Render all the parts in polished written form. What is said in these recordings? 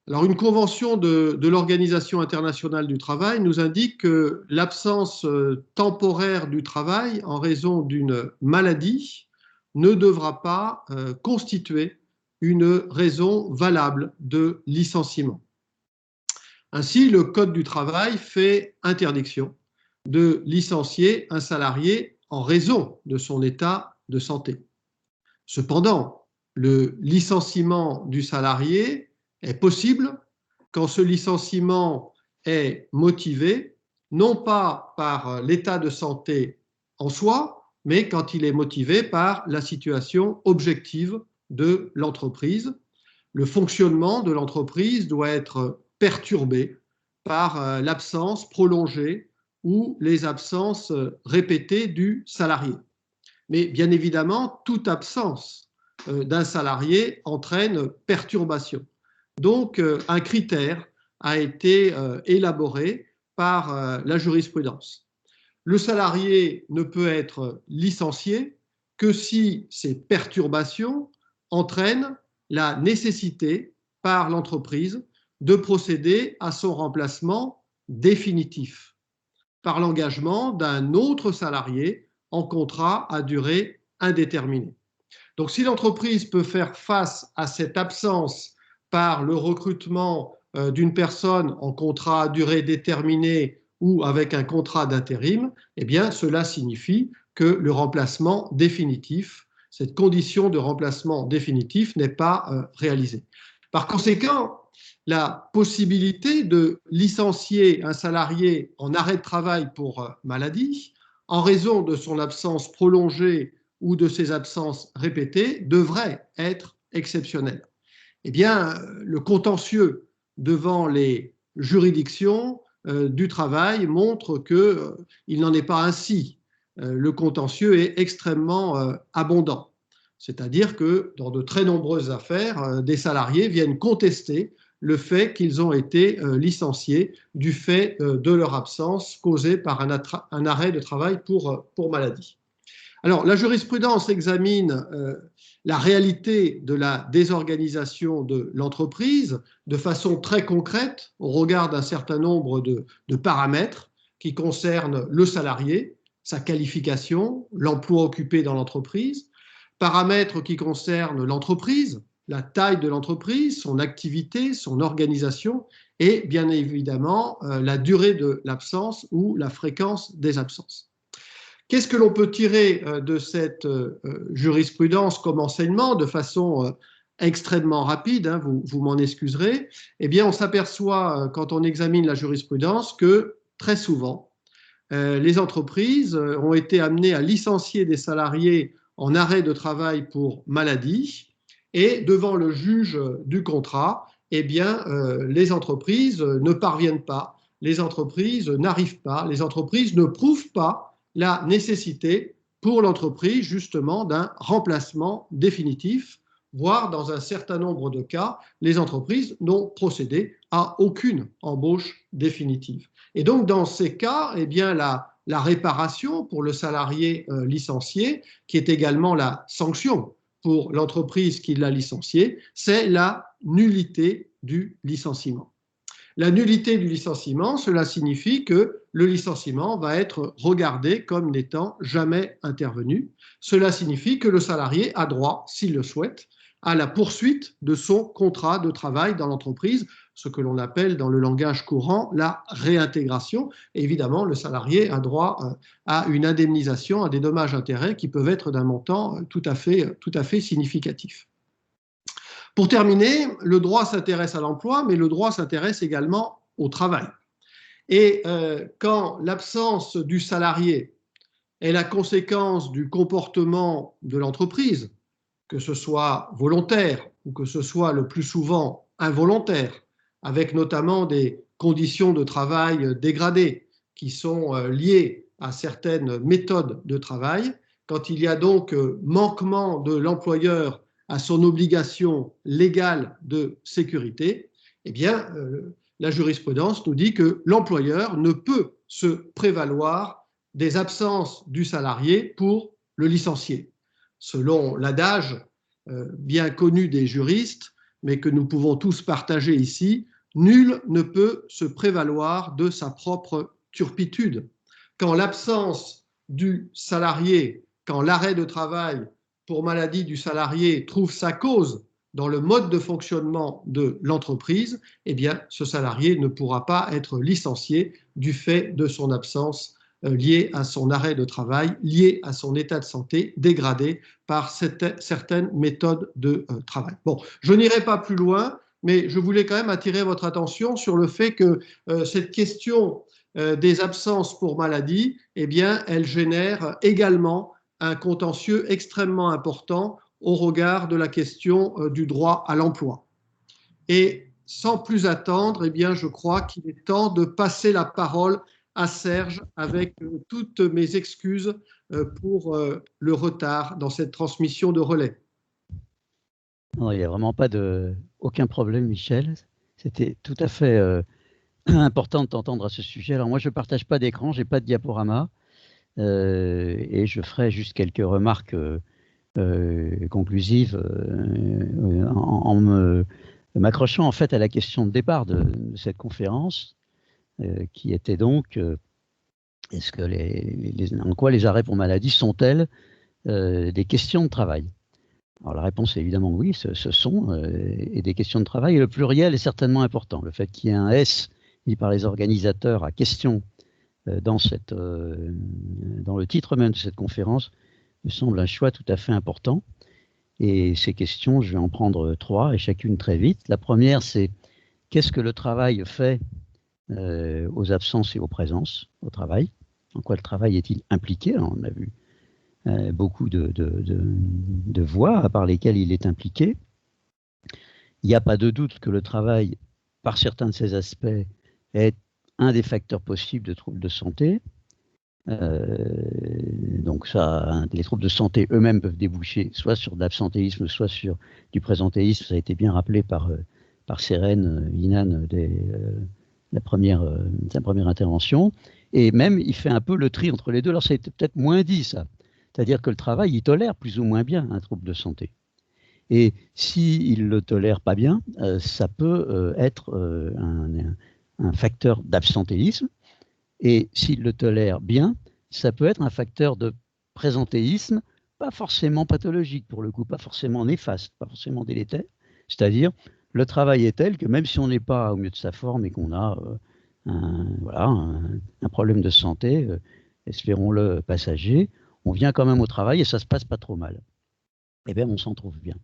Alors, une convention de l'Organisation internationale du travail nous indique que l'absence temporaire du travail en raison d'une maladie ne devra pas constituer une raison valable de licenciement. Ainsi, le Code du travail fait interdiction de licencier un salarié en raison de son état de santé. Cependant, le licenciement du salarié est possible quand ce licenciement est motivé non pas par l'état de santé en soi, mais quand il est motivé par la situation objective de l'entreprise. Le fonctionnement de l'entreprise doit être perturbé par l'absence prolongée ou les absences répétées du salarié. Mais bien évidemment, toute absence d'un salarié entraîne perturbation. Donc, un critère a été élaboré par la jurisprudence. Le salarié ne peut être licencié que si ces perturbations entraînent la nécessité par l'entreprise de procéder à son remplacement définitif par l'engagement d'un autre salarié en contrat à durée indéterminée. Donc, si l'entreprise peut faire face à cette absence par le recrutement d'une personne en contrat à durée déterminée ou avec un contrat d'intérim, eh bien, cela signifie que le remplacement définitif, cette condition de remplacement définitif n'est pas réalisée. Par conséquent, la possibilité de licencier un salarié en arrêt de travail pour maladie, en raison de son absence prolongée ou de ses absences répétées, devrait être exceptionnelle. Eh bien, le contentieux devant les juridictions du travail montre qu'il n'en est pas ainsi. Le contentieux est extrêmement abondant. C'est-à-dire que dans de très nombreuses affaires, des salariés viennent contester le fait qu'ils ont été licenciés du fait de leur absence causée par un arrêt de travail pour maladie. Alors, la jurisprudence examine la réalité de la désorganisation de l'entreprise de façon très concrète au regard d'un certain nombre de paramètres qui concernent le salarié, sa qualification, l'emploi occupé dans l'entreprise, paramètres qui concernent l'entreprise, la taille de l'entreprise, son activité, son organisation et bien évidemment la durée de l'absence ou la fréquence des absences. Qu'est-ce que l'on peut tirer de cette jurisprudence comme enseignement de façon extrêmement rapide, hein, vous m'en excuserez? Eh bien, on s'aperçoit quand on examine la jurisprudence que très souvent, les entreprises ont été amenées à licencier des salariés en arrêt de travail pour maladie et devant le juge du contrat, eh bien, les entreprises ne parviennent pas, les entreprises n'arrivent pas, les entreprises ne prouvent pas la nécessité pour l'entreprise justement d'un remplacement définitif, voire dans un certain nombre de cas, les entreprises n'ont procédé à aucune embauche définitive. Et donc dans ces cas, eh bien, la réparation pour le salarié licencié, qui est également la sanction pour l'entreprise qui l'a licencié, c'est la nullité du licenciement. La nullité du licenciement, cela signifie que le licenciement va être regardé comme n'étant jamais intervenu. Cela signifie que le salarié a droit, s'il le souhaite, à la poursuite de son contrat de travail dans l'entreprise, ce que l'on appelle dans le langage courant la réintégration. Et évidemment, le salarié a droit à une indemnisation, à des dommages-intérêts qui peuvent être d'un montant tout à fait significatif. Pour terminer, le droit s'intéresse à l'emploi, mais le droit s'intéresse également au travail. Et quand l'absence du salarié est la conséquence du comportement de l'entreprise, que ce soit volontaire ou que ce soit le plus souvent involontaire, avec notamment des conditions de travail dégradées qui sont liées à certaines méthodes de travail, quand il y a donc manquement de l'employeur à son obligation légale de sécurité, eh bien, la jurisprudence nous dit que l'employeur ne peut se prévaloir des absences du salarié pour le licencier. Selon l'adage bien connu des juristes, mais que nous pouvons tous partager ici, nul ne peut se prévaloir de sa propre turpitude. Quand l'absence du salarié, quand l'arrêt de travail pour maladie du salarié trouve sa cause dans le mode de fonctionnement de l'entreprise, eh bien, ce salarié ne pourra pas être licencié du fait de son absence liée à son arrêt de travail, liée à son état de santé dégradé par certaines méthodes de travail. Bon, je n'irai pas plus loin, mais je voulais quand même attirer votre attention sur le fait que cette question des absences pour maladie, eh bien, elle génère également un contentieux extrêmement important au regard de la question du droit à l'emploi. Et sans plus attendre, eh bien, je crois qu'il est temps de passer la parole à Serge avec toutes mes excuses pour le retard dans cette transmission de relais. Non, il n'y a vraiment aucun problème, Michel. C'était tout à fait important de t'entendre à ce sujet. Alors moi, je ne partage pas d'écran, je n'ai pas de diaporama, et je ferai juste quelques remarques conclusive en m'accrochant en fait à la question de départ de cette conférence, qui était donc en quoi les arrêts pour maladie sont-elles des questions de travail? Alors la réponse est évidemment oui, ce sont et des questions de travail, et le pluriel est certainement important. Le fait qu'il y ait un S mis par les organisateurs à question dans le titre même de cette conférence me semble un choix tout à fait important. Et ces questions, je vais en prendre 3 et chacune très vite. La première, c'est qu'est-ce que le travail fait aux absences et aux présences au travail? En quoi le travail est-il impliqué? Alors, on a vu beaucoup de voies par lesquelles il est impliqué. Il n'y a pas de doute que le travail, par certains de ses aspects, est un des facteurs possibles de troubles de santé. Donc ça, les troubles de santé eux-mêmes peuvent déboucher soit sur de l'absentéisme, soit sur du présentéisme. Ça a été bien rappelé par Sérène Inan sa première intervention. Et même, il fait un peu le tri entre les deux. Alors ça a été peut-être moins dit, ça. C'est-à-dire que le travail, il tolère plus ou moins bien un trouble de santé. Et s'il le tolère pas bien, ça peut être un facteur d'absentéisme. Et s'il le tolère bien, ça peut être un facteur de présentéisme, pas forcément pathologique pour le coup, pas forcément néfaste, pas forcément délétère. C'est-à-dire, le travail est tel que même si on n'est pas au mieux de sa forme et qu'on a un problème de santé, espérons-le passager, on vient quand même au travail et ça se passe pas trop mal. Eh bien, on s'en trouve bien.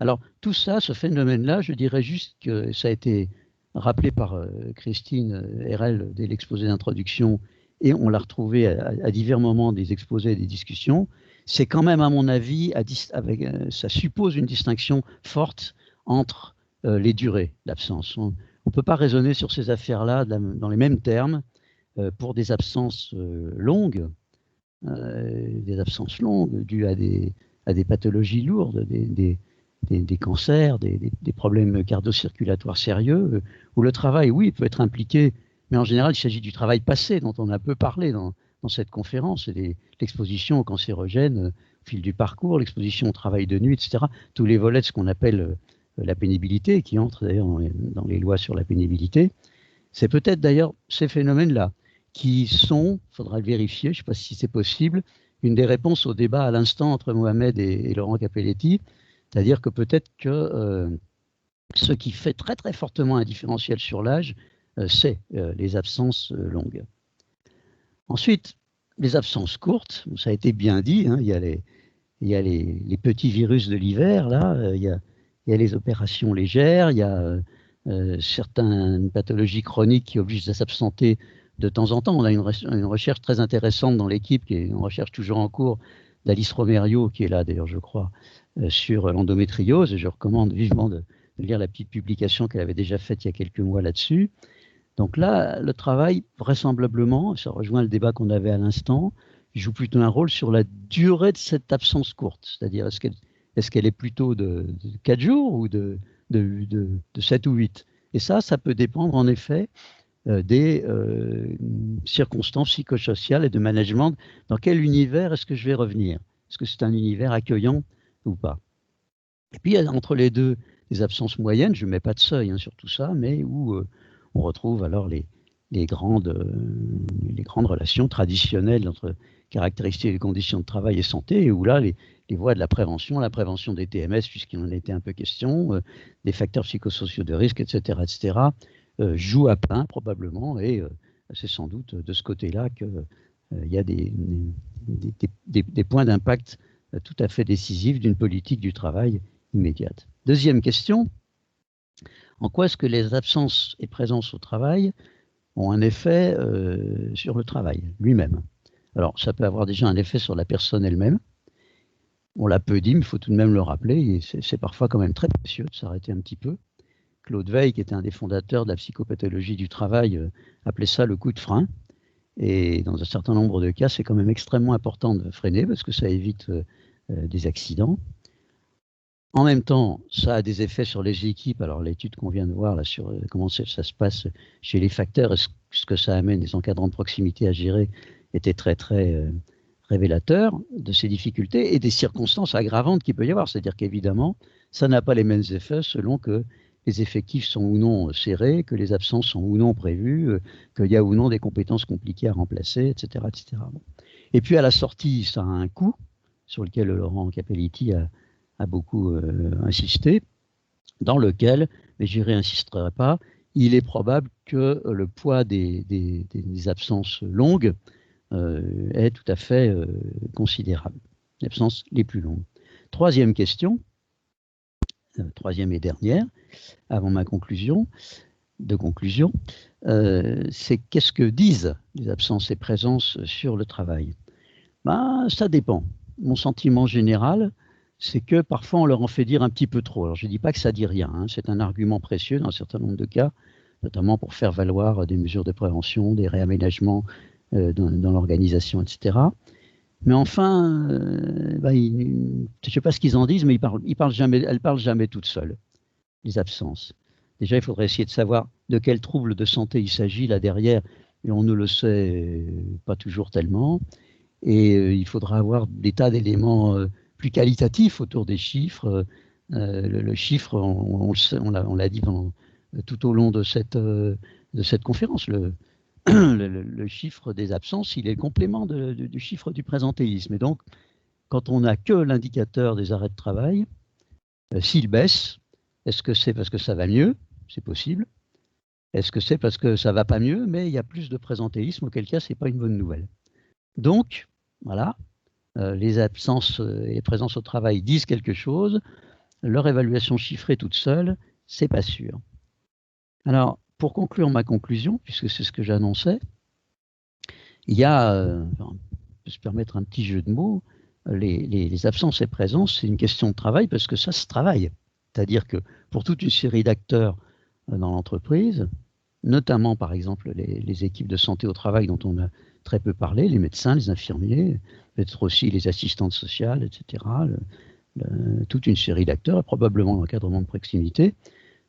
Alors, tout ça, ce phénomène-là, je dirais juste que ça a été rappelé par Christine Herel dès l'exposé d'introduction, et on l'a retrouvé à divers moments des exposés et des discussions. C'est quand même, à mon avis, ça suppose une distinction forte entre les durées d'absence. On ne peut pas raisonner sur ces affaires-là dans les mêmes termes pour des absences longues, dues à des pathologies lourdes, des cancers, des problèmes cardio-circulatoires sérieux, où le travail, oui, peut être impliqué, mais en général, il s'agit du travail passé dont on a peu parlé dans cette conférence, l'exposition aux cancérogènes au fil du parcours, l'exposition au travail de nuit, etc. Tous les volets de ce qu'on appelle la pénibilité, qui entrent d'ailleurs dans les lois sur la pénibilité. C'est peut-être d'ailleurs ces phénomènes-là qui sont, il faudra le vérifier, je ne sais pas si c'est possible, une des réponses au débat à l'instant entre Mohamed et Laurent Capelletti. C'est-à-dire que peut-être que ce qui fait très très fortement un différentiel sur l'âge, c'est les absences longues. Ensuite, les absences courtes, ça a été bien dit, hein, il y a les petits virus de l'hiver, là, il y a les opérations légères, il y a certaines pathologies chroniques qui obligent à s'absenter de temps en temps. On a une recherche très intéressante dans l'équipe, qui est une recherche toujours en cours, d'Alice Romerio, qui est là d'ailleurs, je crois, sur l'endométriose, et je recommande vivement de lire la petite publication qu'elle avait déjà faite il y a quelques mois là-dessus. Donc là, le travail, vraisemblablement, ça rejoint le débat qu'on avait à l'instant, joue plutôt un rôle sur la durée de cette absence courte. C'est-à-dire, est-ce qu'elle est plutôt de 4 jours ou de 7 ou 8? Et ça peut dépendre en effet des circonstances psychosociales et de management. Dans quel univers est-ce que je vais revenir? Est-ce que c'est un univers accueillant ou pas? Et puis, entre les deux des absences moyennes, je ne mets pas de seuil hein, sur tout ça, mais où on retrouve alors les grandes relations traditionnelles entre caractéristiques et conditions de travail et santé, et où là, les voies de la prévention des TMS, puisqu'il en était un peu question, des facteurs psychosociaux de risque, etc., jouent à plein probablement, et c'est sans doute de ce côté-là qu'il y a des points d'impact tout à fait décisifs d'une politique du travail immédiate. Deuxième question, en quoi est-ce que les absences et présences au travail ont un effet sur le travail lui-même? Alors, ça peut avoir déjà un effet sur la personne elle-même. On l'a peu dit, mais il faut tout de même le rappeler, et c'est parfois quand même très précieux de s'arrêter un petit peu. Claude Weil, qui était un des fondateurs de la psychopathologie du travail, appelait ça le coup de frein. Et dans un certain nombre de cas, c'est quand même extrêmement important de freiner parce que ça évite des accidents. En même temps, ça a des effets sur les équipes. Alors l'étude qu'on vient de voir là, sur comment ça se passe chez les facteurs et ce que ça amène les encadrants de proximité à gérer était très révélateur de ces difficultés et des circonstances aggravantes qu'il peut y avoir. C'est-à-dire qu'évidemment, ça n'a pas les mêmes effets selon que les effectifs sont ou non serrés, que les absences sont ou non prévues, qu'il y a ou non des compétences compliquées à remplacer, etc. Bon. Et puis à la sortie, ça a un coût sur lequel Laurent Capelliti a beaucoup insisté, dans lequel, mais je n'y insisterai pas, il est probable que le poids des absences longues est tout à fait considérable, les absences les plus longues. Troisième question, troisième et dernière, avant ma conclusion, c'est qu'est-ce que disent les absences et présences sur le travail? Ça dépend. Mon sentiment général, c'est que parfois on leur en fait dire un petit peu trop. Alors je ne dis pas que ça ne dit rien, hein. C'est un argument précieux dans un certain nombre de cas, notamment pour faire valoir des mesures de prévention, des réaménagements dans l'organisation, etc. Mais enfin, je ne sais pas ce qu'ils en disent, mais elles ne parlent jamais toutes seules, les absences. Déjà, il faudrait essayer de savoir de quel trouble de santé il s'agit là derrière, et on ne le sait pas toujours tellement. Et il faudra avoir des tas d'éléments plus qualitatifs autour des chiffres. Le chiffre, on l'a dit tout au long de cette conférence, le chiffre des absences, il est le complément du chiffre du présentéisme. Et donc, quand on n'a que l'indicateur des arrêts de travail, s'il baisse, est-ce que c'est parce que ça va mieux? C'est possible. Est-ce que c'est parce que ça ne va pas mieux, mais il y a plus de présentéisme, auquel cas, ce n'est pas une bonne nouvelle. Donc, voilà, les absences et les présences au travail disent quelque chose. Leur évaluation chiffrée toute seule, c'est pas sûr. Alors, pour conclure ma conclusion, puisque c'est ce que j'annonçais, il y a, on peut se permettre un petit jeu de mots, les absences et présences, c'est une question de travail parce que ça se travaille. C'est-à-dire que pour toute une série d'acteurs dans l'entreprise, notamment par exemple les équipes de santé au travail dont on a très peu parlé, les médecins, les infirmiers, peut-être aussi les assistantes sociales, etc., toute une série d'acteurs, probablement l'encadrement de proximité,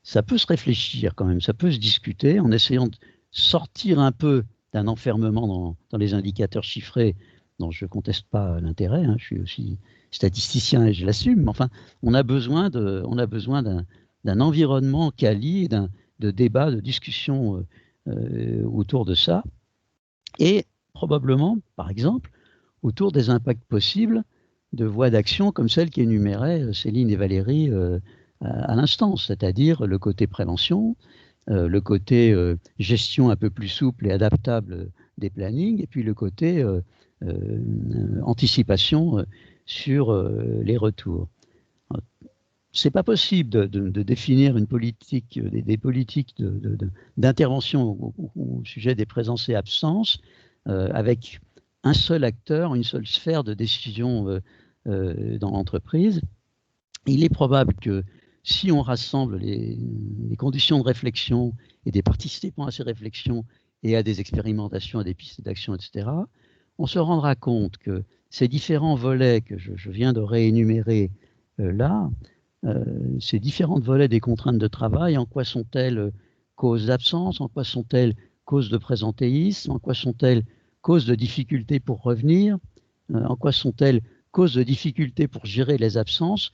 ça peut se réfléchir quand même, ça peut se discuter en essayant de sortir un peu d'un enfermement dans les indicateurs chiffrés dont je ne conteste pas l'intérêt, hein, je suis aussi statisticien et je l'assume, mais enfin, on a besoin d'un environnement quali, de débat, de discussion autour de ça, et probablement, par exemple, autour des impacts possibles de voies d'action comme celles qu'énuméraient Céline et Valérie à l'instant, c'est-à-dire le côté prévention, le côté gestion un peu plus souple et adaptable des plannings, et puis le côté anticipation sur les retours. C'est pas possible de définir une politique, des politiques d'intervention au sujet des présences et absences avec un seul acteur, une seule sphère de décision dans l'entreprise. Il est probable que si on rassemble les conditions de réflexion et des participants à ces réflexions et à des expérimentations, à des pistes d'action, etc., on se rendra compte que ces différents volets que je viens de réénumérer là, ces différents volets des contraintes de travail, en quoi sont-elles cause d'absence, en quoi sont-elles cause de présentéisme, en quoi sont-elles cause de difficultés pour revenir, en quoi sont-elles cause de difficultés pour gérer les absences?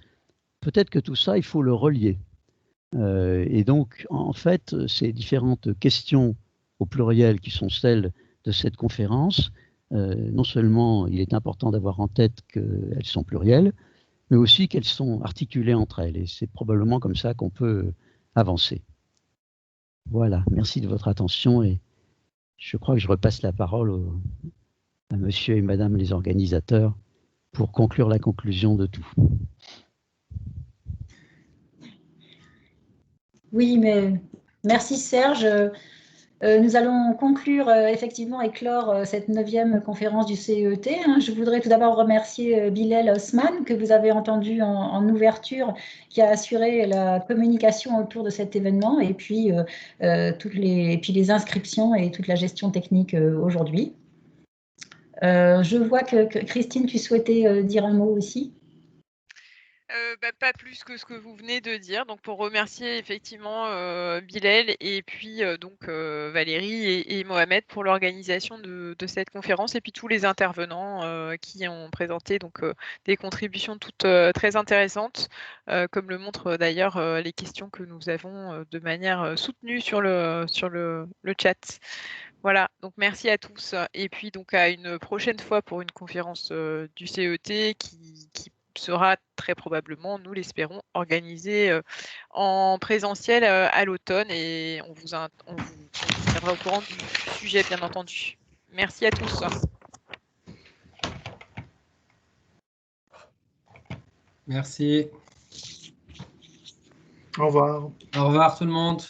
Peut-être que tout ça, il faut le relier. Et donc, en fait, ces différentes questions au pluriel qui sont celles de cette conférence, non seulement il est important d'avoir en tête qu'elles sont plurielles, mais aussi qu'elles sont articulées entre elles. Et c'est probablement comme ça qu'on peut avancer. Voilà, merci de votre attention et je crois que je repasse la parole à monsieur et madame les organisateurs pour conclure la conclusion de tout. Oui, mais merci Serge. Nous allons conclure effectivement et clore cette 9e conférence du CET. Je voudrais tout d'abord remercier Bilal Osman, que vous avez entendu en ouverture, qui a assuré la communication autour de cet événement, et puis, les inscriptions et toute la gestion technique aujourd'hui. Je vois que Christine, tu souhaitais dire un mot aussi. Pas plus que ce que vous venez de dire. Donc pour remercier effectivement Bilal et puis Valérie et Mohamed pour l'organisation de cette conférence et puis tous les intervenants qui ont présenté des contributions toutes très intéressantes, comme le montrent d'ailleurs les questions que nous avons de manière soutenue sur le chat. Voilà, donc merci à tous et puis donc à une prochaine fois pour une conférence du CET qui sera très probablement, nous l'espérons, organisée en présentiel à l'automne et on vous tiendra au courant du sujet, bien entendu. Merci à tous. Merci. Au revoir. Au revoir tout le monde.